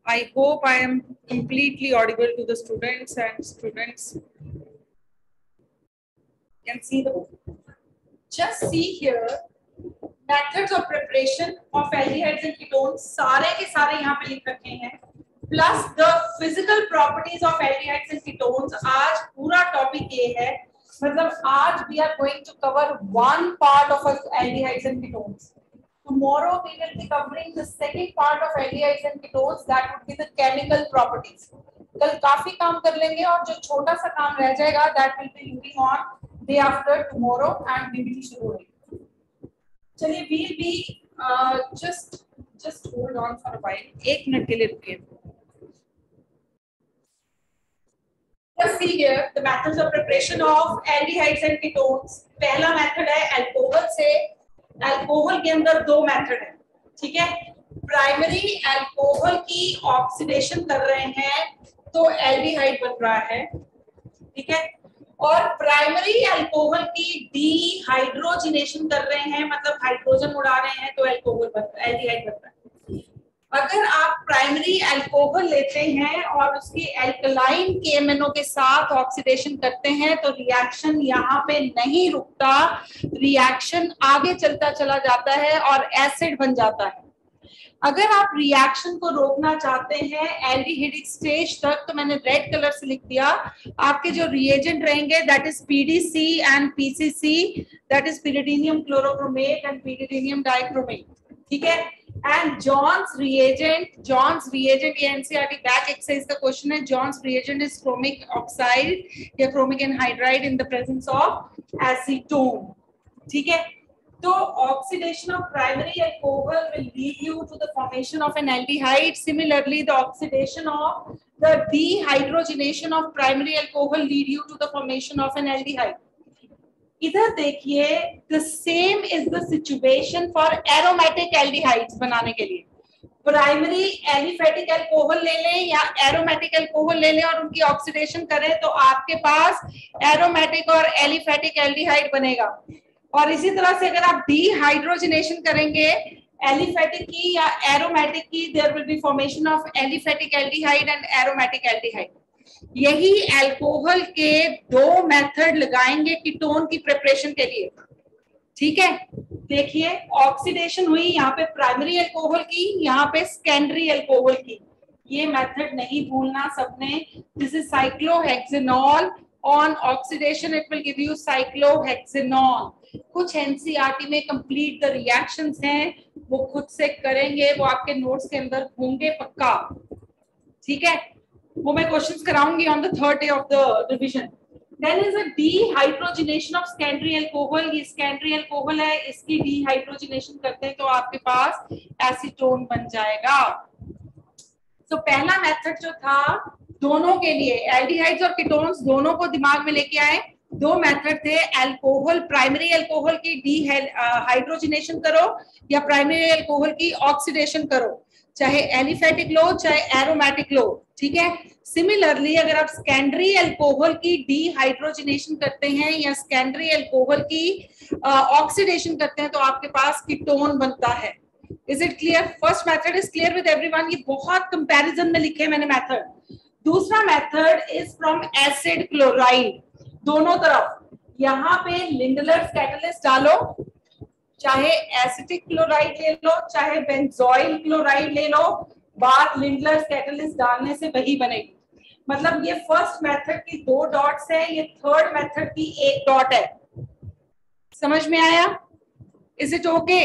I hope I am completely audible to the students, and students can see the book. Just see here, methods of preparation of aldehydes and ketones सारे के सारे यहाँ पे लिख रखे हैं, plus the physical properties of aldehydes and ketones. आज पूरा टॉपिक ये है, मतलब आज we are going to cover one part of aldehydes and ketones. Tomorrow we will be covering the second part of aldehydes and ketones, that would be the chemical properties. कल काफी काम कर लेंगे और जो छोटा सा काम रह जाएगा that will be moving on day after tomorrow and we will शुरू होगी. चलिए we'll be just hold on for a while. एक मिनट के लिए रुकिए. Let's see here the methods of preparation of aldehydes and ketones. पहला method है alcohol से. अल्कोहल के अंदर दो मेथड है, ठीक है. प्राइमरी अल्कोहल की ऑक्सीडेशन कर रहे हैं तो एल्डिहाइड बन रहा है, ठीक है. और प्राइमरी अल्कोहल की डीहाइड्रोजिनेशन कर रहे हैं, मतलब हाइड्रोजन उड़ा रहे हैं, तो एल्डिहाइड बन रहा है. अगर आप प्राइमरी अल्कोहल लेते हैं और उसकी एल्कलाइन केएमएनओ के साथ ऑक्सीडेशन करते हैं तो रिएक्शन यहाँ पे नहीं रुकता, रिएक्शन आगे चलता चला जाता है और एसिड बन जाता है. अगर आप रिएक्शन को रोकना चाहते हैं एल्डिहाइडिक स्टेज तक, तो मैंने रेड कलर से लिख दिया. आपके जो रिएजेंट रहेंगे that is PDC and PCC, that is pyridinium chlorochromate and pyridinium dichromate, ठीक है. And John's reagent ये NCERT बैक एक्सरसाइज का क्वेश्चन है. John's reagent is chromic oxide या chromic anhydride in the presence of acetone, ठीक है. तो oxidation of primary alcohol will lead you to the formation of an aldehyde. Similarly, the oxidation of the dehydrogenation of primary alcohol lead you to the formation of an aldehyde. इधर देखिए, the same is the situation for aromatic aldehydes बनाने के लिए. Primary aliphatic alcohol ले लें या aromatic alcohol ले लें और उनकी ऑक्सीडेशन करें तो आपके पास एरोमेटिक और एलिफेटिक एल्डिहाइड बनेगा. और इसी तरह से अगर आप डीहाइड्रोजनेशन करेंगे एलिफेटिक की या एरोमेटिक की, there will be formation of aliphatic aldehyde and aromatic aldehyde. यही अल्कोहल के दो मेथड लगाएंगे कीटोन की प्रिपरेशन के लिए, ठीक है. देखिए ऑक्सीडेशन हुई यहाँ पे प्राइमरी अल्कोहल की, यहाँ पे सेकेंडरी अल्कोहल की. ये मेथड नहीं भूलना सबने. This is cyclohexanol. On oxidation it will give you cyclohexanol. कुछ एनसीईआरटी में कंप्लीट द रिएक्शंस हैं, वो खुद से करेंगे, वो आपके नोट्स के अंदर होंगे पक्का, ठीक है. वो मैं क्वेश्चंस कराऊंगी on the third day of the revision. Then is a dehydrogenation of secondary alcohol. ये सेकेंडरी अल्कोहल है, इसकी डीहाइड्रोजनेशन करते हैं तो आपके पास एसीटोन बन जाएगा. तो पहला मेथड जो था दोनों के लिए, एल्डिहाइड्स और कीटोन्स दोनों को दिमाग में लेके आए. दो मेथड थे, अल्कोहल प्राइमरी अल्कोहल की डीहाइड्रोजनेशन करो या प्राइमरी अल्कोहल की ऑक्सीडेशन करो, चाहे एलिफेटिक लो चाहे एरोमेटिक लो, ठीक है. सिमिलरली अगर आप सेकेंडरी अल्कोहल की डीहाइड्रोजनेशन करते हैं या सेकेंडरी अल्कोहल की ऑक्सीडेशन करते हैं तो आपके पास कीटोन बनता है. Is it clear? First method is clear with everyone. ये बहुत कंपैरिजन में लिखे मैंने मेथड. दूसरा method is from acid chloride. दोनों तरफ यहाँ पे लिंडलर्स कैटलिस्ट डालो, चाहे एसिटिक क्लोराइड ले लो चाहे बेंजोइल क्लोराइड ले लो, बात लिंडलर्स कैटलिस्ट डालने से वही बनेगी. मतलब ये फर्स्ट मेथड की 2 डॉट्स है, ये थर्ड मेथड की 1 डॉट है. समझ में आया? Is it okay?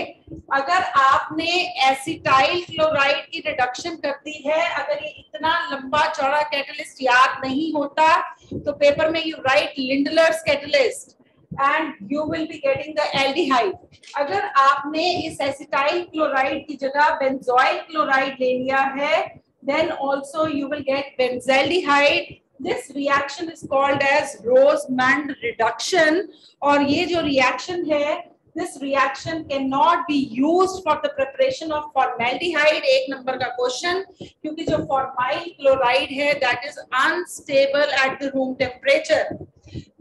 अगर आपने एसिटाइल क्लोराइड की रिडक्शन कर दी है, अगर ये इतना लंबा चौड़ा कैटलिस्ट याद नहीं होता तो पेपर में you right Lindlar's catalyst and you will be getting the aldehyde. अगर आपने इस एसिटाइल क्लोराइड की जगह बेंजोइल क्लोराइड ले लिया है, then also you will get benzaldehyde. This reaction is called as Rosemond reduction. और ये जो reaction है, this reaction cannot be used for the preparation of formaldehyde. 1 number का क्वेश्चन, क्योंकि जो फॉर्माइल क्लोराइड है that is unstable at the room temperature.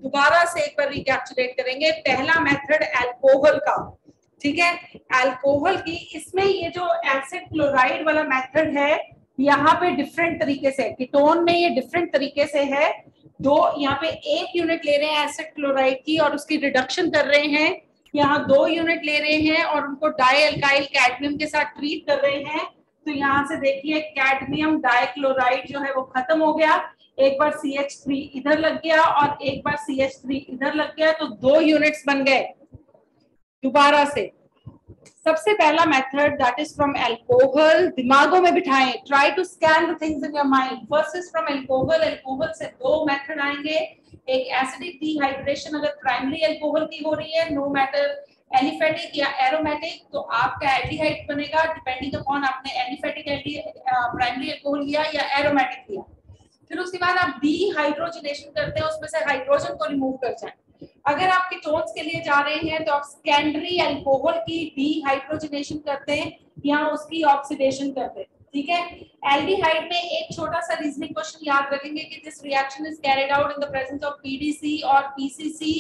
दोबारा से एक बार रिकैप्चुलेट करेंगे. पहला मेथड अल्कोहल का, ठीक है, अल्कोहल की, इसमें ये जो एसिड क्लोराइड वाला मेथड है यहाँ पे डिफरेंट तरीके से, कीटोन में ये डिफरेंट तरीके से है। दो यहाँ पे एक यूनिट ले रहे हैं एसिड क्लोराइड की और उसकी रिडक्शन कर रहे हैं, यहाँ 2 यूनिट ले रहे हैं और उनको डाई अल्काइल कैडमियम के साथ ट्रीट कर रहे हैं। तो यहाँ से देखिए कैडमियम डाइक्लोराइड जो है वो खत्म हो गया, एक बार CH3 इधर लग गया और एक बार CH3 इधर लग गया, तो 2 यूनिट्स बन गए। दोबारा से सबसे पहला method that is from alcohol, दिमागों में बिठाएं, try to scan the things in your mind. First is from alcohol, alcohol से 2 मेथड आएंगे, एक एसिडिक डिहाइड्रेशन अगर प्राइमरी अल्कोहल की हो रही है, नो मैटर एलिफेटिक या एरोमेटिक, तो आपका एल्डिहाइड बनेगा डिपेंडिंग अपॉन आपने एलिफेटिक प्राइमरी अल्कोहल लिया या एरोमेटिक लिया। फिर उसके बाद आप डीहाइड्रोजनेशन करते हैं, उसमें से हाइड्रोजन को रिमूव कर जाए। अगर आप कीटोन्स के लिए जा रहे हैं तो आप सेकेंडरी अल्कोहल की डीहाइड्रोजनेशन करते हैं या उसकी ऑक्सीडेशन करते हैं, ठीक है। एल्डिहाइड में एक छोटा सा रीजनिंग क्वेश्चन याद रखेंगे कि this reaction is carried out in the presence of PDC और पीसीसी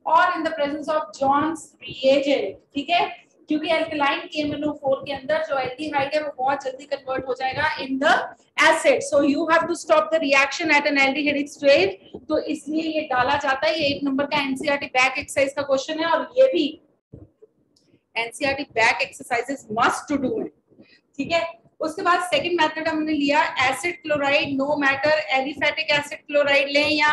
और इन the presence of Johns reagent, ठीक है, क्योंकि अल्कलाइन KMnO4 के अंदर जो एल्डिहाइड है वो बहुत जल्दी कन्वर्ट हो जाएगा in the acid, so you have to stop the reaction at an aldehydic stage, तो इसलिए ये डाला जाता है। ये 1 नंबर का एनसीईआरटी बैक एक्सरसाइज का क्वेश्चन है और ये भी NCERT back exercises must to do है, ठीक है। उसके बाद सेकंड मेथड हमने लिया acid chloride, no matter aliphatic acid chloride लें या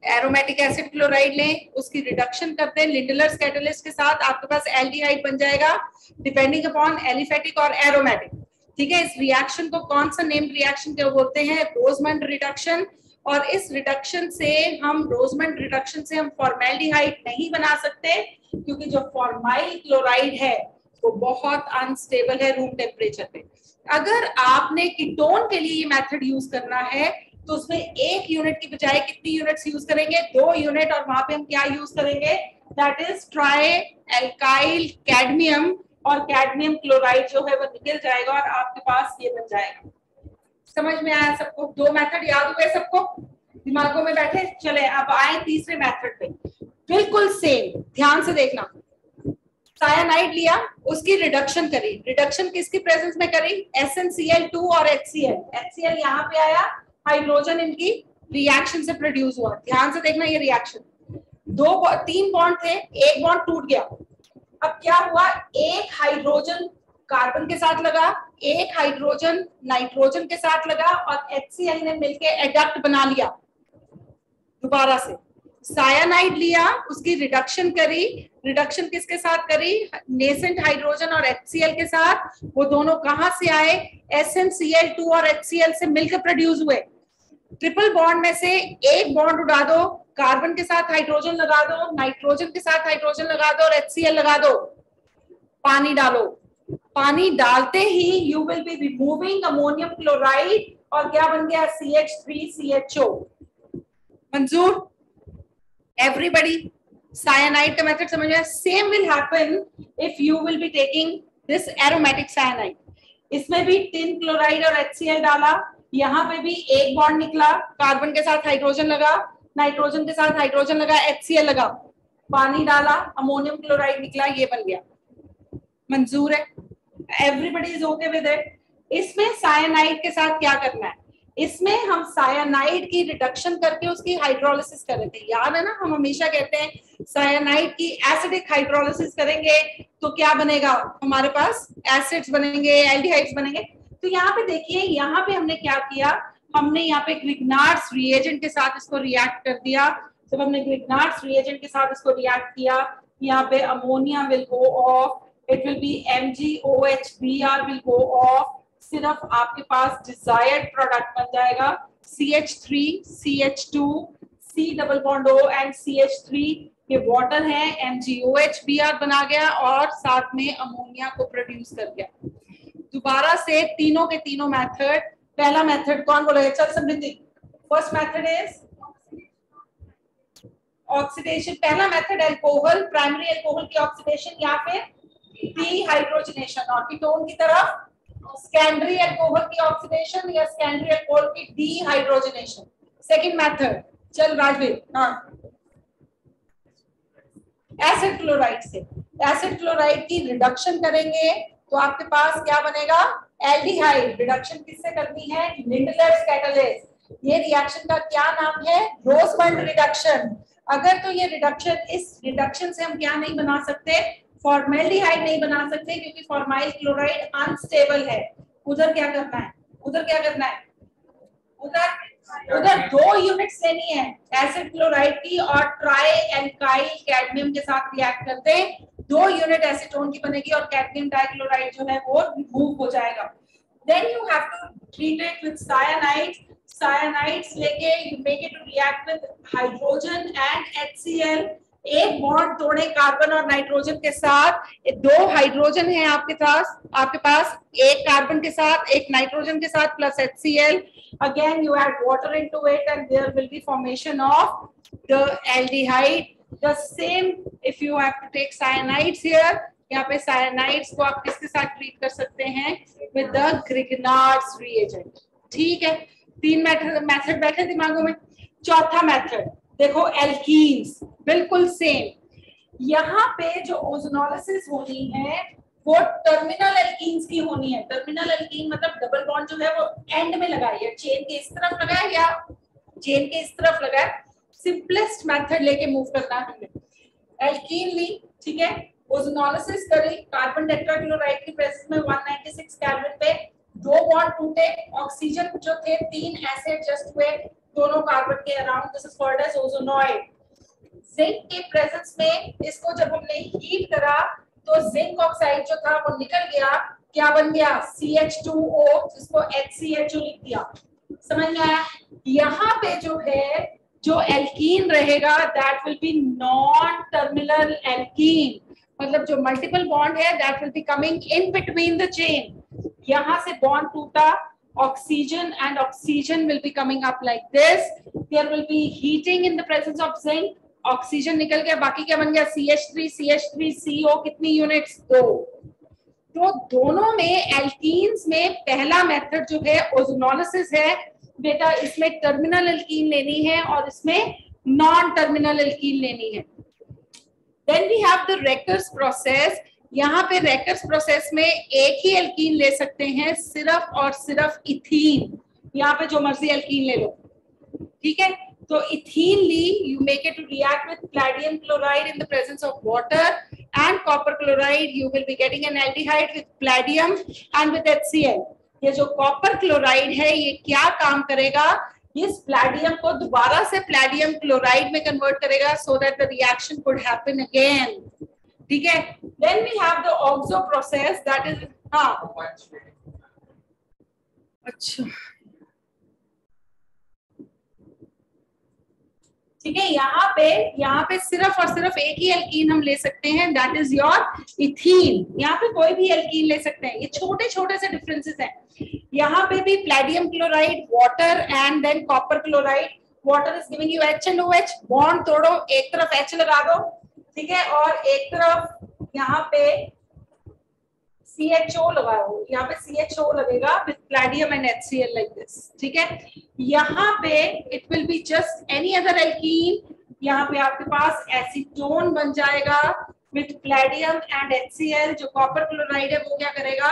एरोमेटिक एसिड क्लोराइड लें, उसकी रिडक्शन करते हैं लिंडलर्स कैटलिस्ट के साथ, आपके पास एल्डिहाइड बन जाएगा डिपेंडिंग अपॉन एलिफेटिक और एरोमेटिक, ठीक है। इस रिएक्शन को कौन सा नेम रिएक्शन क्या बोलते हैं, रोजमंड रिडक्शन। और इस रिडक्शन से हम रोजमंड रिडक्शन से हम फॉर्मेल्डिहाइड नहीं बना सकते, क्योंकि जो फॉर्माइल क्लोराइड है वो बहुत अनस्टेबल है रूम टेम्परेचर पे। अगर आपने कीटोन के लिए ये मेथड यूज करना है तो उसमें 1 यूनिट की बजाय कितनी यूनिट्स यूज करेंगे, 2 यूनिट, और वहां पे हम क्या यूज करेंगे, that is try alkyl cadmium, और कैडमियम क्लोराइड जो है वो निकल जाएगा और आपके पास ये बन जाएगा। समझ में आया सबको? 2 मेथड याद हुए सबको, दिमागों में बैठे? चले अब आए तीसरे मेथड पे, बिल्कुल सेम, ध्यान से देखना। सायानाइड लिया, उसकी रिडक्शन करी, रिडक्शन किसकी प्रेजेंस में करी, SnCl2 और HCl, HCl यहाँ पे आया, हाइड्रोजन इनकी रिएक्शन से प्रोड्यूस हुआ। ध्यान से देखना ये रिएक्शन, 3 बॉन्ड थे, एक बॉन्ड टूट गया। अब क्या हुआ, एक हाइड्रोजन कार्बन के साथ लगा, एक हाइड्रोजन नाइट्रोजन के साथ लगा और HCl ने मिलकर एडक्ट बना लिया। दोबारा से सायानाइड लिया, उसकी रिडक्शन करी, रिडक्शन किसके साथ करी, नेसेंट हाइड्रोजन और HCl के साथ, वो दोनों कहां से आए, SnCl2 और HCl से मिलकर प्रोड्यूस हुए। ट्रिपल बॉन्ड में से एक बॉन्ड उड़ा दो, कार्बन के साथ हाइड्रोजन लगा दो, नाइट्रोजन के साथ हाइड्रोजन लगा दो और HCl लगा दो, पानी डालो, पानी डालते ही you will be removing ammonium chloride और क्या बन गया, CH3CHO। मंजूर? एवरीबडी साइनाइड का मेथड समझ में? Same will happen if you will be taking this aromatic cyanide. इसमें भी टिन क्लोराइड और HCl डाला, यहाँ पे भी एक बॉन्ड निकला, कार्बन के साथ हाइड्रोजन लगा, नाइट्रोजन के साथ हाइड्रोजन लगा, HCl लगा, पानी डाला, अमोनियम क्लोराइड निकला, ये बन गया। मंजूर है? Everybody is okay with it? इसमें साइनाइड के साथ क्या करना है, इसमें हम साइनाइड की रिडक्शन करके उसकी हाइड्रोलिसिस कर रहे थे। याद है ना, हम हमेशा कहते हैं साइनाइड की एसिडिक हाइड्रोलिसिस करेंगे तो क्या बनेगा, हमारे पास एसिड्स बनेंगे, एल्डिहाइड्स बनेंगे। तो यहाँ पे देखिए, यहाँ पे हमने क्या किया, हमने यहाँ पे ग्रिग्नार्ड्स रिएजेंट के साथ इसको रिएक्ट कर दिया। जब हमने ग्रिग्नार्ड्स रिएजेंट के साथ इसको रिएक्ट किया, यहाँ पे ammonia will go of, it will be MgOH, Br will go of, सिर्फ आपके पास डिजायर्ड प्रोडक्ट बन जाएगा, CH3 CH2 C double bond O and CH3, ये वाटर है, MgOH Br बना गया और साथ में अमोनिया को प्रोड्यूस कर गया। दोबारा से तीनों के तीनों मेथड, पहला मेथड कौन बोलेगा, चल समृद्धि। फर्स्ट मेथड इज ऑक्सीडेशन, पहला मेथड अल्कोहल, प्राइमरी अल्कोहल की ऑक्सीडेशन या फिर डीहाइड्रोजनेशन, और कीटोन की तरफ सेकेंडरी अल्कोहल की ऑक्सीडेशन या सेकेंडरी अल्कोहल की डीहाइड्रोजनेशन। सेकंड मेथड, चल राजवीर। हाँ, एसिड क्लोराइड से, एसिड क्लोराइड की रिडक्शन करेंगे तो आपके पास क्या बनेगा, एल्डिहाइड रिडक्शन किससे करनी है? Lindlar's catalyst. ये रिएक्शन का क्या नाम है? रोजबर्ग रिडक्शन। अगर तो ये रिडक्शन, इस रिडक्शन से हम क्या नहीं बना सकते? फॉर्मेल्डिहाइड नहीं बना सकते, क्योंकि फॉर्माइल क्लोराइड अनस्टेबल है। उधर क्या करना है? उधर क्या करना है? उधर 2 यूनिट्स लेनी है एसिड क्लोराइड की, और ट्राई एल्काइल कैडमियम के साथ रिएक्ट करते हैं, 2 यूनिट एसीटोन की बनेगी और कैडमियम डाइक्लोराइड जो है वो रिमूव हो जाएगा। Then you have to treat it with cyanides. Cyanides लेके you make it to react with hydrogen and HCl। एक बॉन्ड तोड़े कार्बन और नाइट्रोजन के साथ, 2 हाइड्रोजन है आपके पास एक कार्बन के साथ, एक नाइट्रोजन के साथ plus HCl। Again you add water into it and there will be formation of the aldehyde. The same if you have to take cyanides here, यहाँ पे cyanides को आप किसके साथ ट्रीट कर सकते हैं? with the Grignard's reagent। ठीक है, 3 मेथड बैठे दिमागों में। चौथा मेथड देखो, एल्कीन्स, बिल्कुल सेम। यहाँ पे जो ओजोनोलिसिस होनी है वो टर्मिनल एल्कीन्स की होनी है। टर्मिनल एल्कीन मतलब डबल बॉन्ड जो है वो एंड में लगाई है, चेन के इस तरफ लगाया या चेन के इस तरफ लगाया। सिंपलेस्ट मेथड लेके मूव करना है हमने। एल्कीन ली, ठीक है, ओजोनोलिसिस करी, कार्बन टेट्राक्लोराइड की प्रेजेंस में 196 केल्विन पे 2 बॉन्ड टूटे, ऑक्सीजन जो थे 3 ऐसे एडजस्ट हुए दोनों कार्बन के around, this is called as ozonoid. Zinc के प्रेजेंस में इसको जब हमने हीट करा तो जिंक ऑक्साइड जो था वो निकल गया, क्या बन गया? CH2O, जिसको HCHO लिख दिया। समझ में आया? यहाँ पे जो है जो एल्कीन रहेगा that will B non terminal alkene, मतलब जो मल्टीपल बॉन्ड है that will be coming in between the chain. यहाँ से बॉन्ड टूटा, oxygen and oxygen will be coming up like this. There will be heating in the presence of zinc. Oxygen निकल गया, बाकी क्या बन गया? CH3CO। कितनी यूनिट्स? 2। तो दोनों में एल्कीन्स में पहला मेथड जो है ओजोनोलिसिस है बेटा, इसमें टर्मिनल एल्कीन लेनी है और इसमें नॉन टर्मिनल एल्कीन लेनी है। Then we have the Wacker's process. यहाँ पे रेकर्स प्रोसेस में एक ही एल्कीन ले सकते हैं, सिर्फ और सिर्फ इथीन। यहाँ पे जो मर्जी एल्कीन ले लो, ठीक है। तो इथीन ली, you make it to react with palladium chloride in the presence of water and copper chloride, you will be getting an aldehyde with palladium and with HCl। ये जो कॉपर क्लोराइड है ये क्या काम करेगा? इस पैलेडियम को दोबारा से पैलेडियम क्लोराइड में कन्वर्ट करेगा so that the reaction could happen again, ठीक है। Then we have the oxo process that is, हाँ अच्छा ठीक है। यहाँ पे सिर्फ और सिर्फ एक ही एल्कीन हम ले सकते हैं, दैट इज योर इथीन। यहाँ पे कोई भी एल्कीन ले सकते हैं, ये छोटे छोटे से डिफरेंसेस हैं। यहाँ पे भी palladium chloride, water and than copper chloride. Water is giving you HNOH, bond तोड़ो, एक तरफ H लगा दो, ठीक है, और एक तरफ यहाँ पे CHO लगाओ, यहाँ पे CHO लगेगा with palladium and HCl like this, ठीक है। यहाँ पे it will be just any other alkene, यहाँ पे आपके पास एसीटोन बन जाएगा विद पैलेडियम एंड HCl। जो कॉपर क्लोराइड है वो क्या करेगा?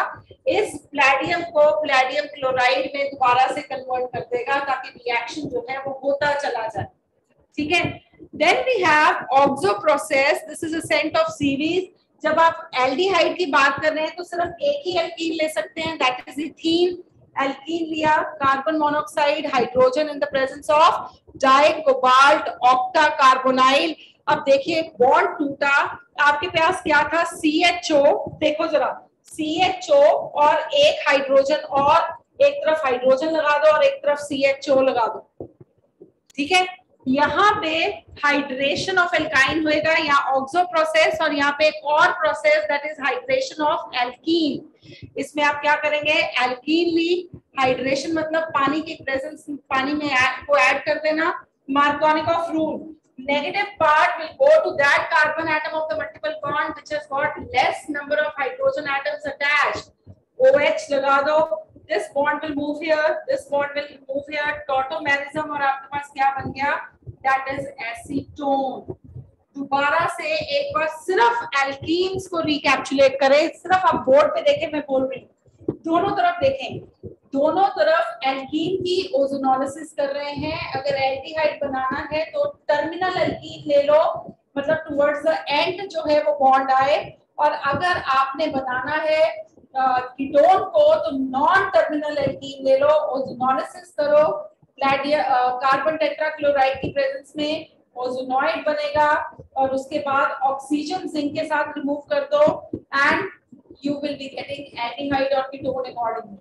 इस पैलेडियम को पैलेडियम क्लोराइड में दोबारा से कन्वर्ट कर देगा ताकि रिएक्शन जो है वो होता चला जाए, ठीक है। Then we have oxo process, this is a sent of series. जब आप एल्डिहाइड की बात कर रहे हैं तो सिर्फ एक ही एल्कीन ले सकते हैं, दैट इज इथीन। एल्कीन लिया, carbon monoxide, hydrogen in the presence of dicobalt octa carbonyl. अब देखिए बॉन्ड टूटा, आपके पास क्या था? CHO, देखो जरा, CHO और एक हाइड्रोजन, और एक तरफ हाइड्रोजन लगा दो और एक तरफ CHO लगा दो, ठीक है। यहाँ पे हाइड्रेशन ऑफ एल्काइन होएगा, यहाँ ऑक्सो प्रोसेस, और यहाँ पे एक और process that is hydration of alkene. इसमें आप क्या करेंगे? एल्कीन ली, हाइड्रेशन मतलब पानी की प्रेजेंस, पानी में को ऐड कर देना, Markovnikov rule, negative part will go to that carbon atom of the multiple bond which has got less number of hydrogen atoms attached, OH लगा दो, this bond will move here, this bond will move here, tautomerism, और आपके पास क्या बन गया? That is acetone। दोबारा से एक बार सिर्फ एल्कीन्स को रिकैप्चुलेट करें, सिर्फ आप बोर्ड पे देखें, मैं बोल रही हूँ, दोनों तरफ देखें, दोनों तरफ एल्कीन की ओजोनोलिसिस कर रहे हैं। अगर एल्डिहाइड बनाना है तो टर्मिनल एल्कीन ले लो, मतलब टुवर्ड्स द एंड जो है वो बॉन्ड आए, और अगर आपने बनाना है कीटोन को तो नॉन टर्मिनल एल्कीन ले लो, ओजोनोलिसिस करो, कार्बन टेट्राक्लोराइड की प्रेजेंस में ओजोनॉइड बनेगा, और उसके बाद ऑक्सीजन जिंक के साथ रिमूव कर दो and you will be getting aldehyde or ketone accordingly.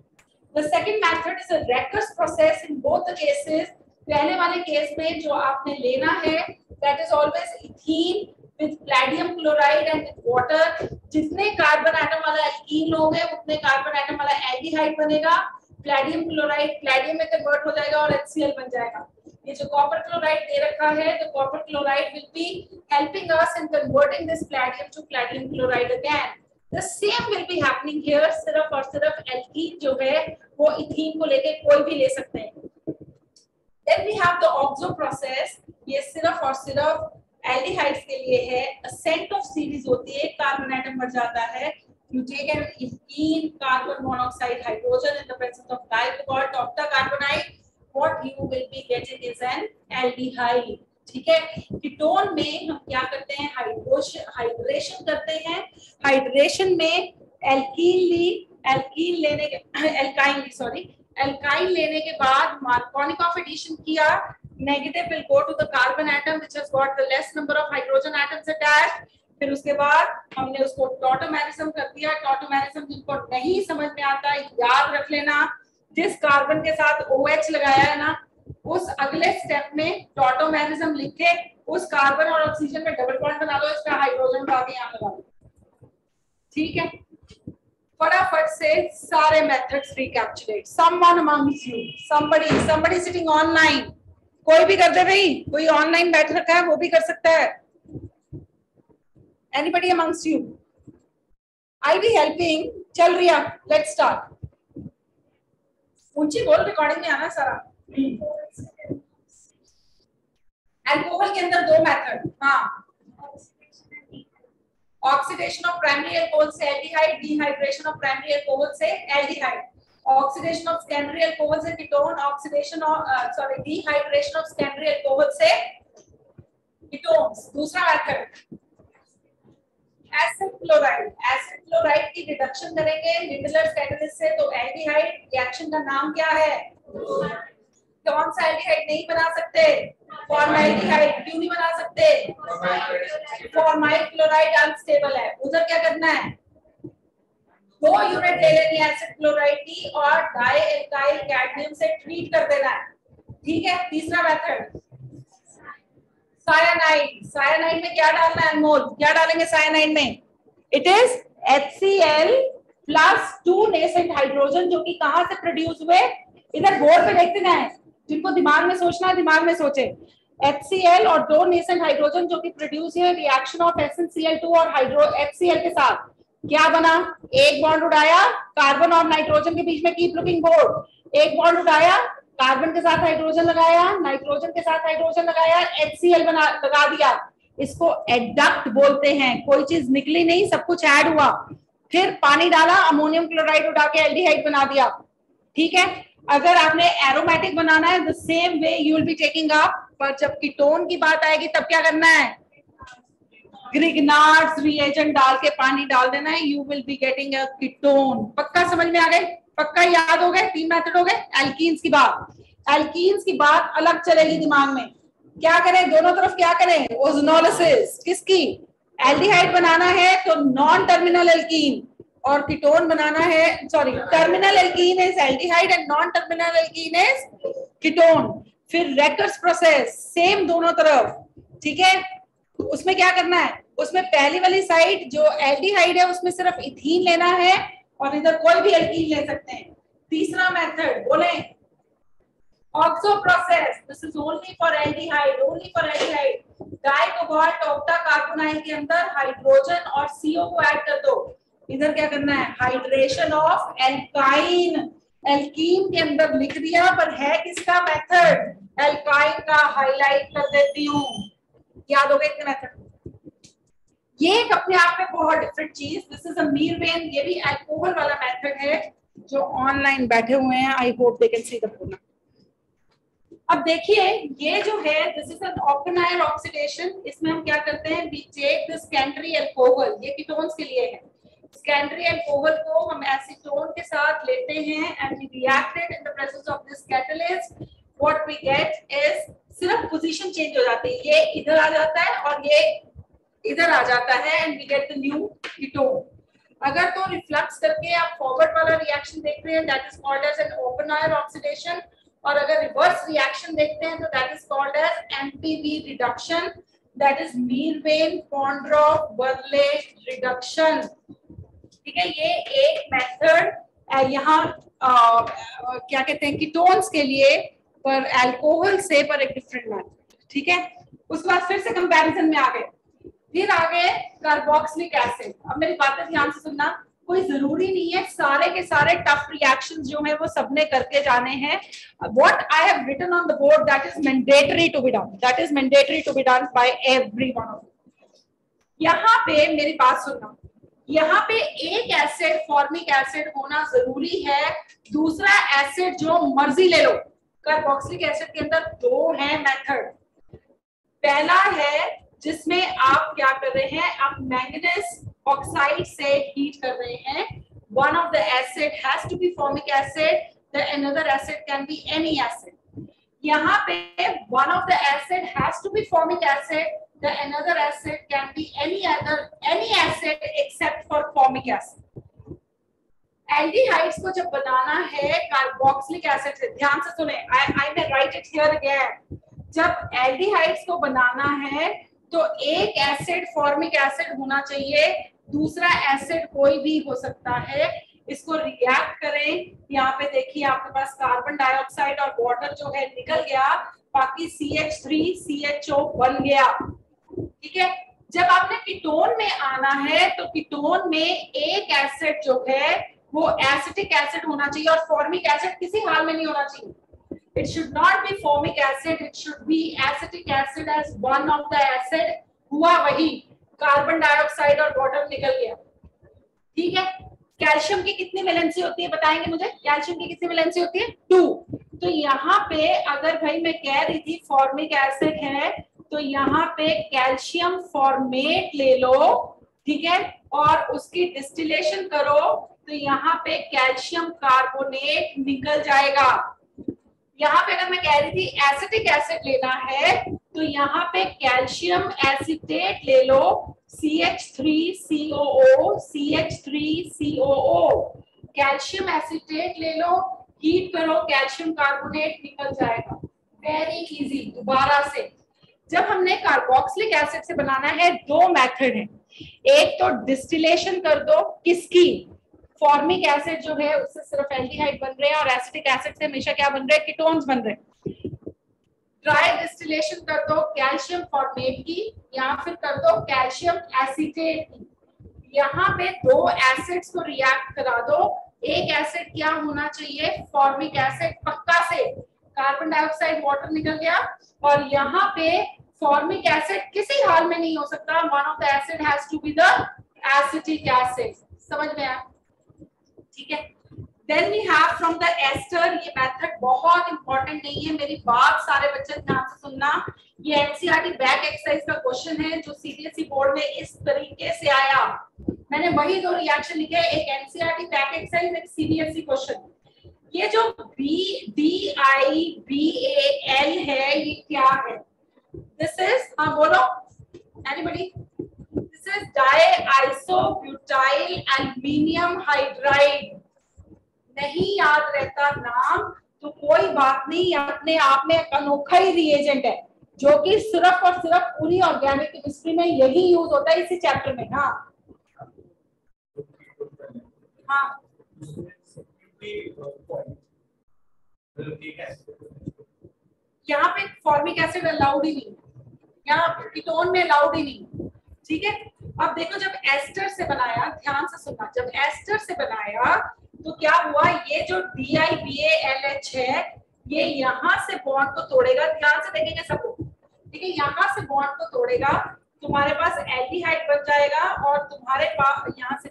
The second method is a Rackers process in both the cases. पहले वाले केस में जो आपने लेना है that is always ethene with palladium chloride and with water. जितने carbon atom वाला alkene लोगे उतने कार्बन एटम वाला एल्डिहाइड बनेगा। प्लैडियम क्लोराइड प्लैडियम में कन्वर्ट हो जाएगा और HCl बन जाएगा। ये जो कॉपर क्लोराइड दे रखा है, तो copper chloride will be helping us in converting this palladium to palladium chloride again. The same will be happening here, सिर्फ और सिर्फ एल्कीन जो है वो इथीन को लेके कोई भी ले सकते हैं। Then we have the oxo process, ये सिर्फ और सिर्फ एल्डिहाइड्स के लिए है। असेंट ऑफ सीरीज होती है, कार्बन एटम बढ़ जाता है। You take an ethene carbon monoxide hydrogen in the presence of dicobalt octacarbonide, what you will be getting is an aldehyde। ठीक है, कीटोन में हम क्या करते हैं, हाइड्रेशन करते हैं। हाइड्रेशन में एल्काइन लेने के बाद मार्कोनिक ऑफ एडिशन किया, negative will go to the carbon atom which has got the less number of hydrogen atoms attached. फिर उसके बाद हमने उसको टॉटोमेरिज्म कर दिया। टॉटोमेरिज्म जिनको नहीं समझ में आता याद रख लेना, जिस कार्बन के साथ OH लगाया है ना, उस अगले स्टेप में टॉटोमेरिज्म लिख के उस कार्बन और ऑक्सीजन में डबल बॉन्ड बना लो, इसका हाइड्रोजन उठा के यहाँ लगा लो। ठीक है, फटाफट से सारे methods recapitulate. Someone amongst you, somebody sitting online, कोई भी कर दे भाई, कोई ऑनलाइन बैठ रखा है वो भी कर सकता है। Anybody amongst you? I'll be helping. चल रिया, let's start. ऊंची बोल, रिकॉर्डिंग में आना सारा। अल्कोहल के अंदर दो मेथड, हाँ, ऑक्सीडेशन ऑफ प्राइमरी अल्कोहल से aldehyde, dehydration of primary alcohol से aldehyde, oxidation of secondary alcohol से ketone, oxidation of dehydration of secondary alcohol से कीटोन्स। दूसरा मेथड एसिड क्लोराइड की रिडक्शन करेंगे लिंडलर कैटलिस्ट से, तो एल्डिहाइड रिएक्शन का नाम क्या है? कौन सा एल्डिहाइड नहीं बना सकते? फॉर्मल्डिहाइड। क्यों नहीं बना सकते? फॉर्माइल क्लोराइड अनस्टेबल है। उधर क्या करना है, 2 यूनिट ले लेनी है एसिड क्लोराइड की और डाई एल्काइल कैडमियम से ट्रीट कर देना है। ठीक है, तीसरा मेथड साइनाइड में क्या डालना है अनमोल? क्या डालेंगे साइनाइड में? It is HCl plus 2 nascent hydrogen, जो कि कहां से प्रोड्यूस हुए? इधर बोर्ड पे देखते ना, जिनको दिमाग में सोचना है दिमाग में सोचे। HCl और 2 नेसेंट हाइड्रोजन जो कि प्रोड्यूस है रिएक्शन ऑफ SnCl2 और HCl के साथ, क्या बना? एक बॉन्ड उड़ाया, कार्बन और नाइट्रोजन के बीच में कीप लुकिंग बोर्ड, एक बॉन्ड उड़ाया, कार्बन के साथ हाइड्रोजन लगाया, नाइट्रोजन के साथ हाइड्रोजन लगाया, HCl लगा दिया। इसको एडक्ट बोलते हैं। कोई चीज निकली नहीं, सब कुछ ऐड हुआ। फिर पानी डाला, अमोनियम क्लोराइड उड़ा के एल्डिहाइड बना दिया। ठीक है, अगर आपने एरोमेटिक बनाना है the same way you will be taking up, पर जब कीटोन की बात आएगी तब क्या करना है? ग्रिग्नार्ड्स रिएजेंट डाल के पानी डाल देना है, you will be getting a ketone. पक्का समझ में आ गए? पक्का याद हो गए? 3 मेथड हो गए। एल्कीन्स की बात अलग चलेगी दिमाग में। क्या करें दोनों तरफ? क्या करें? ओजोनोलिसिस। किसकी? एल्डिहाइड बनाना है तो नॉन टर्मिनल एल्कीन, और कीटोन बनाना है, sorry, terminal alkene is aldehyde and non terminal alkene is ketone. फिर रैकर्स प्रोसेस, सेम दोनों तरफ। ठीक है, उसमें क्या करना है? उसमें पहली वाली साइड जो एल्डिहाइड है उसमें सिर्फ इथीन लेना है और इधर कोई भी एल्कीन ले सकते हैं। तीसरा मेथड बोले oxo process, this is only for aldehyde, dicobalt octacarbonyl के अंदर हाइड्रोजन और CO को ऐड कर दो। इधर क्या करना है? Hydration of alkyne. एल्कीन के अंदर लिख दिया, पर है किसका मेथड? एल्काइन का। हाईलाइट कर देती हूँ, याद हो गए इतने मेथड। ये एक अपने आप में बहुत डिफरेंट चीज, दिस इज अ मीरवेन, ये भी अल्कोहल वाला मेथड है। जो ऑनलाइन बैठे हुए हैं, I hope they can see the program. अब देखिए ये जो है this is an organyl oxidation. इसमें हम क्या करते हैं, we take the secondary alcohol, ये कीटोन्स के लिए है। सेकेंडरी अल्कोहल को हम एसीटोन के साथ लेते हैं and we react it in the presence of this catalyst. What we get is, सिर्फ पोजीशन चेंज हो जाती है, ये इधर आ जाता है और ये इधर आ जाता है and we get the new ketone. अगर तो रिफ्लक्स करके आप फॉरवर्ड वाला रिएक्शन देख रहे हैं that is called as an organyl oxidation, और अगर रिवर्स रिएक्शन देखते हैं तो that is called as MPV reduction, that is Meerwein Ponndorf Verley reduction. ठीक है, ये एक मेथड यहाँ क्या कहते हैं कीटोन्स के लिए, पर अल्कोहल से पर एक डिफरेंट मेथड। ठीक है, उसके बाद फिर से कंपैरिजन में आ गए, फिर आ गए कार्बोक्सिलिक एसिड। अब मेरी बातें ध्यान से सुनना, कोई जरूरी नहीं है सारे के सारे टफ रिएक्शंस जो है वो सबने करके जाने हैं। What I have written on the board that is mandatory to be done, that is mandatory to be done by everyone of you. यहाँ पे मेरी बात सुनना, यहाँ पे एक एसिड फॉर्मिक एसिड होना जरूरी है, दूसरा एसिड जो मर्जी ले लो। कार्बोक्सिलिक एसिड के अंदर दो हैं मेथड। पहला है जिसमें आप क्या कर रहे हैं, आप मैंगनीज ऑक्साइड से हीट कर रहे हैं। One of the acid has to be formic acid, the another acid can be any acid. यहाँ पे one of the acid has to be formic acid, the another acid can be any acid except for formic acid. Aldehydes को जब बनाना है carboxylic acid से, ध्यान से सुने, I may write it here again। जब एल्डिहाइड्स को बनाना है तो एक एसिड फॉर्मिक एसिड होना चाहिए, दूसरा एसिड कोई भी हो सकता है। इसको रिएक्ट करें, यहाँ पे देखिए आपके पास कार्बन डाइऑक्साइड और वाटर जो है निकल गया, बाकी CH3 CHO बन गया। ठीक है, जब आपने कीटोन में आना है तो कीटोन में एक एसिड जो है वो एसिटिक एसिड होना चाहिए और फॉर्मिक एसिड किसी हाल में नहीं होना चाहिए। It should not be formic acid, it should be acetic acid as one of the acid। हुआ वही, कार्बन डाइऑक्साइड और वाटर निकल गया। ठीक है, कैल्शियम की कितनी वैलेंसी होती है बताएंगे मुझे, कैल्शियम की कितनी वैलेंसी होती है, 2। तो यहाँ पे अगर भाई मैं कह रही थी फॉर्मिक एसिड है तो यहाँ पे कैल्शियम फॉर्मेट ले लो, ठीक है, और उसकी डिस्टिलेशन करो तो यहाँ पे कैल्शियम कार्बोनेट निकल जाएगा। यहाँ पे अगर मैं कह रही थी एसिटिक एसिड लेना है तो यहाँ पे कैल्शियम एसिटेट ले लो, CH3COO CH3COO, कैल्शियम एसिटेट ले लो, हीट करो, कैल्शियम कार्बोनेट निकल जाएगा। Very easy. दोबारा से, जब हमने कार्बोक्सिलिक एसिड से बनाना है दो मेथड है, एक तो डिस्टिलेशन कर दो, किसकी, फॉर्मिक एसिड जो है उससे सिर्फ एल्डिहाइड बन रहे हैं और एसिटिक एसिड से हमेशा क्या बन रहे हैं, कीटोन्स बन रहे हैं। ड्राई डिस्टिलेशन कर दो कैल्शियम फॉर्मेट की, या फिर कर दो कैल्शियम एसिटेट की। यहाँ पे दो एसिड्स को रिएक्ट करा दो, एक एसिड क्या होना चाहिए, फॉर्मिक एसिड पक्का से, कार्बन डाइऑक्साइड वाटर निकल गया, और यहाँ पे फॉर्मिक एसिड किसी हाल में नहीं हो सकता, one of the acid has to be the acetic acid. समझ में आया? ठीक है, then we have from the ester, ये मेथड बहुत इंपॉर्टेंट नहीं है, मेरी बात सारे बच्चे ध्यान से सुनना। ये एनसीईआरटी बैक एक्सरसाइज का क्वेश्चन है जो सीबीएसई बोर्ड में इस तरीके से आया। मैंने वही दो रिएक्शन लिखे, एक एनसीईआरटी बैक एक्सरसाइज, एक सीबीएसई क्वेश्चन। ये जो BDIBAL है ये क्या है, दिस इज, हाँ बोलो anybody, this is diisobutyl aluminium hydride. नहीं याद रहता नाम तो कोई बात नहीं, अपने आप में एक अनोखा ही रिएजेंट है जो कि सिर्फ और सिर्फ पूरी ऑर्गेनिक केमिस्ट्री में यही यूज होता है, इसी चैप्टर में। हाँ हाँ, यहाँ पे फॉर्मिक एसिड अलाउड ही नहीं, यहाँ कीटोन में अलाउड ही नहीं। ठीक है, अब देखो जब एस्टर से बनाया, ध्यान से सुनना, जब एस्टर से बनाया तो क्या हुआ, ये जो DIBALH है ये यहाँ से बॉन्ड को तोड़ेगा, ध्यान से देखेंगे सब लोग, ठीक है, यहाँ से बॉन्ड को तोड़ेगा, तुम्हारे पास एल्डिहाइड बन जाएगा और तुम्हारे पास यहाँ से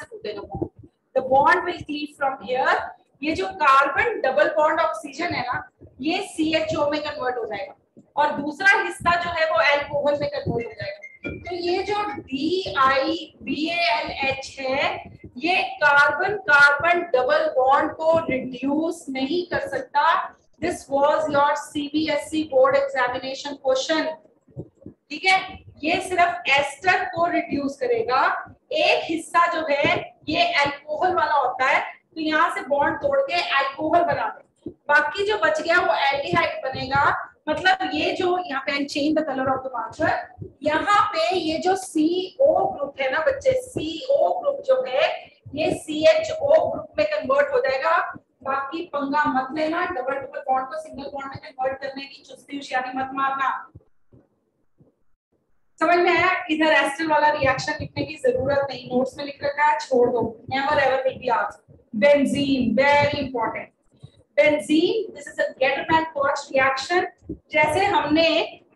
टूटेगा bond, the bond will cleave from here, ये जो कार्बन डबल बॉन्ड ऑक्सीजन है ना, ये CHO में कन्वर्ट हो जाएगा और दूसरा हिस्सा जो है वो अल्कोहल में कन्वर्ट हो जाएगा। तो ये जो DIBALH है, ये कार्बन कार्बन डबल बॉन्ड को रिड्यूस नहीं कर सकता। This was your CBSE board examination question, ठीक है। ये सिर्फ एस्टर को रिड्यूस करेगा, एक हिस्सा जो है ये अल्कोहल वाला होता है, तो यहाँ से बॉन्ड तोड़ के अल्कोहल बना दे, बाकी जो बच गया वो एल्डिहाइड बनेगा। मतलब ये जो यहाँ पे change the colour of the marker, यहाँ पे ये जो CO ग्रुप है ना बच्चे, CO ग्रुप जो है ये CHO ग्रुप में कन्वर्ट हो जाएगा। बाकी पंगा मत लेना, डबल डबल बॉन्ड को सिंगल बॉन्ड में कन्वर्ट करने की चुस्ती होशियारी मत मारना। समझ में आया? इधर एस्टर वाला रिएक्शन लिखने की जरूरत नहीं, नोट्स में लिख रखा है, छोड़ दो, never ever will be asked. Benzene, very important. Benzene, this is a Gattermann-coach reaction. जैसे हमने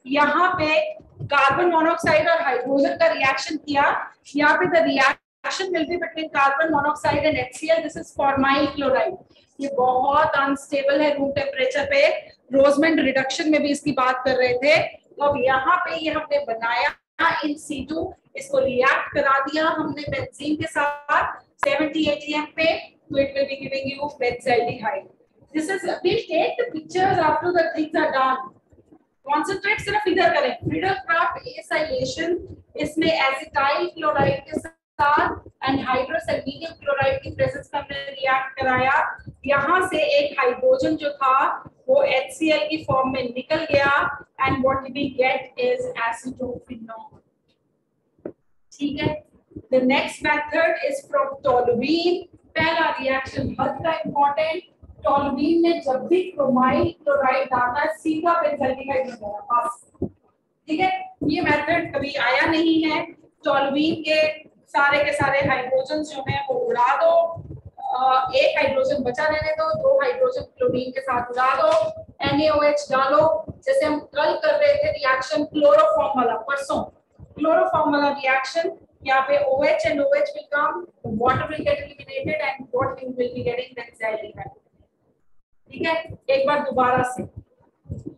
यहाँ पे कार्बन मोनोऑक्साइड और हाइड्रोजन का रिएक्शन किया, यहाँ पे the reaction will be between carbon monoxide and HCl, this is formyl chloride. ये बहुत अनस्टेबल है रूम टेम्परेचर पे, रोजमेंट रिडक्शन में भी इसकी बात कर रहे थे। तो अब यहाँ पे ये हमने बनाया इन situ, इसको रिएक्ट करा दिया हमने बेंजीन के साथ 70 ATM पे, तो it will be giving you benzaldehyde. This is, we'll take the pictures after the things are done. Concentrate सिर्फ इधर करें। Friedel-Crafts acylation, इसमें एसिटाइल क्लोराइड के साथ एनहाइड्रस एल्यूमिनियम क्लोराइड की प्रेजेंस में हमने रिएक्ट कराया। यहाँ से एक हाइड्रोजन जो था वो HCl की फॉर्म में निकल गया and what we get is acetophenol, ठीक है। The next method is from toluene. पहला रिएक्शन हद का इंपॉर्टेंट, टोलुईन में जब भी क्रोमाइल क्लोराइड डालना है सीधा बेंजाल्डिहाइड बन जाएगा बस, ठीक है। ये मेथड कभी आया नहीं है। टोलुईन के सारे हाइड्रोजन जो है वो उड़ा दो, एक हाइड्रोजन बचा रहने दो, दो हाइड्रोजन क्लोरीन के साथ उड़ा दो, NaOH डालो। जैसे हम कल कर रहे थे रिएक्शन क्लोरोफॉर्म वाला, परसों क्लोरोफॉर्म वाला रिएक्शन, यहाँ पे OH and OH will come, water will get eliminated and what you will be getting benzaldehyde, ठीक है। एक बार दोबारा से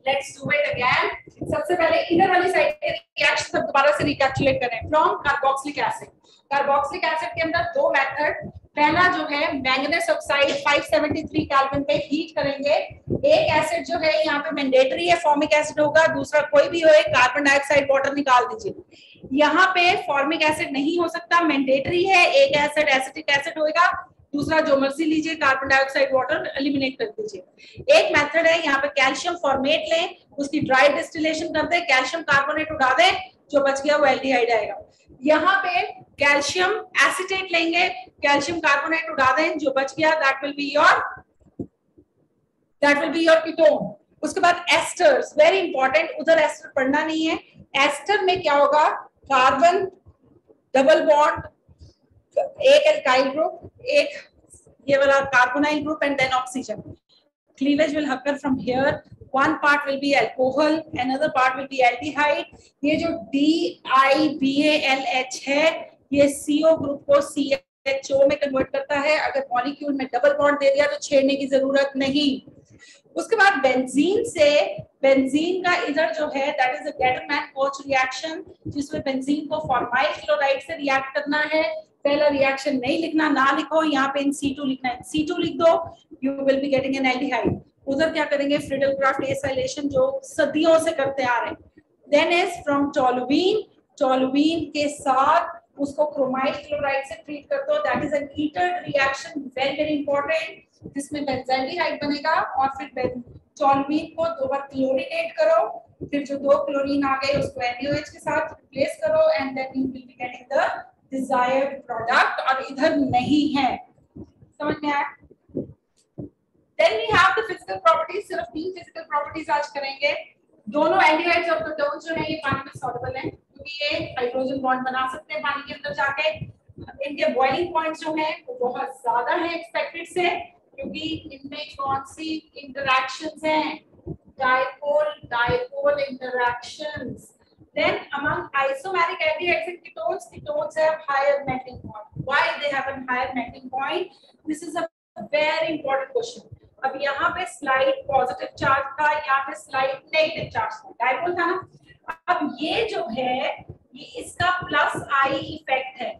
लेट्स डू इट अगेन। सबसे पहले इधर वाली साइड के रिएक्शन सब दोबारा से रिकैप्चुलेट करें। From carboxylic acid, carboxylic acid के अंदर दो मेथड, पहला जो है मैंगनीज ऑक्साइड 573 केल्विन पे हीट करेंगे। एक एसिड जो है यहाँ पे मैंडेटरी है, फॉर्मिक एसिड होगा, दूसरा कोई भी हो, एक कार्बन डाइऑक्साइड वाटर निकाल दीजिए। यहाँ पे फॉर्मिक एसिड नहीं हो सकता, मैंडेटरी है, एक एसिड एसिटिक एसिड होगा, दूसरा जो मर्जी लीजिए, कार्बन डाइऑक्साइड वाटर एलिमिनेट कर दीजिए। एक मेथड है यहाँ पे कैल्शियम फॉर्मेट लें, उसकी ड्राई डिस्टिलेशन कर दें, कैल्शियम कार्बोनेट उड़ा दें, जो बच गया वो एल्डिहाइड आएगा। यहाँ पे कैल्शियम एसिटेट लेंगे, कैल्शियम कार्बोनेट उड़ा दें, जो बच गया that will be your ketone. उसके बाद एस्टर्स, वेरी इंपॉर्टेंट, उधर एस्टर पढ़ना नहीं है। एस्टर में क्या होगा, कार्बन डबल बॉन्ड, एक एल्काइल ग्रुप, एक ये वाला carbonyl group and then oxygen. Cleavage will occur from here. One part will be alcohol, another part will be aldehyde. ये जो DIBALH है, ये CO ग्रुप को CHO में कन्वर्ट करता है। अगर मॉलिक्यूल में डबल बॉन्ड दे दिया तो छेड़ने की जरूरत नहीं। उसके बाद बेंजीन से, बेंजीन का इधर जो है that is a Gattermann-coach reaction, जिसमें बेंजीन को फॉर्माइल क्लोराइड से रिएक्ट करना है। पहला रिएक्शन नहीं लिखना, ना लिखो, यहाँ पे इन C2 लिखना है, C2 लिख दो, you will be getting an aldehyde. उधर क्या करेंगे, फ्रीडल-क्राफ्ट एसाइलेशन जो सदियों से करते आ रहे हैं। देन इज फ्रॉम टोलुईन, टोलुईन के साथ उसको क्रोमाइल क्लोराइड से ट्रीट कर दो, that is an eater reaction, very very important, जिसमें बेंजाल्डिहाइड बनेगा। और फिर टोलुईन को दो बार क्लोरीनेट करो, फिर जो दो क्लोरीन आ गए उसको NaOH के साथ रिप्लेस करो and then you will be getting the desired product, और इधर नहीं है। समझ में आया? Then we have the physical properties, सिर्फ 3 physical properties आज करेंगे। दोनों एल्डिहाइड्स और कीटोन्स जो है ये पानी में सॉल्युबल हैं, क्योंकि ये हाइड्रोजन बॉन्ड बना सकते हैं पानी के अंदर जाके। इनके बॉइलिंग पॉइंट्स जो हैं वो बहुत ज्यादा हैं एक्सपेक्टेड से, क्योंकि इनमें कौन सी इंटरैक्शंस हैं, dipole dipole interactions. Then among isomeric aldehydes and ketones, ketones have higher melting point. why they have a higher melting point? This is a very important question. अब यहाँ पे स्लाइड पॉजिटिव चार्ज था, यहाँ पे slide negative charge था, dipole था ना। अब ये जो है ये इसका प्लस आई इफेक्ट है।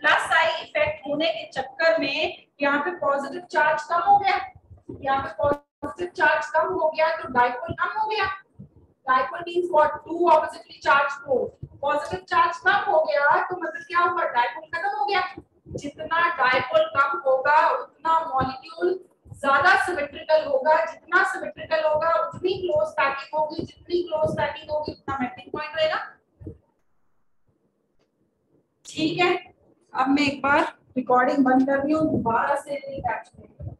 प्लस आई इफेक्ट होने के चक्कर में यहाँ पे पॉजिटिव चार्ज कम हो गया, यहाँ पे पॉजिटिव चार्ज कम हो गया तो डायपोल कम हो गया। Dipole means what? Two oppositely charged poles. Positive charge कम हो गया तो मतलब क्या होगा? डायपोल खत्म हो गया। जितना डायपोल कम होगा उतना मॉलिक्यूल ज्यादा सिमेट्रिकल होगा, जितना सिमेट्रिकल होगा उतनी क्लोज पैकिंग होगी, जितनी क्लोज पैकिंग होगी उतना मेल्टिंग पॉइंट रहेगा। ठीक है, अब मैं एक बार रिकॉर्डिंग बंद कर रही हूँ, दोबारा से रिकैप्चर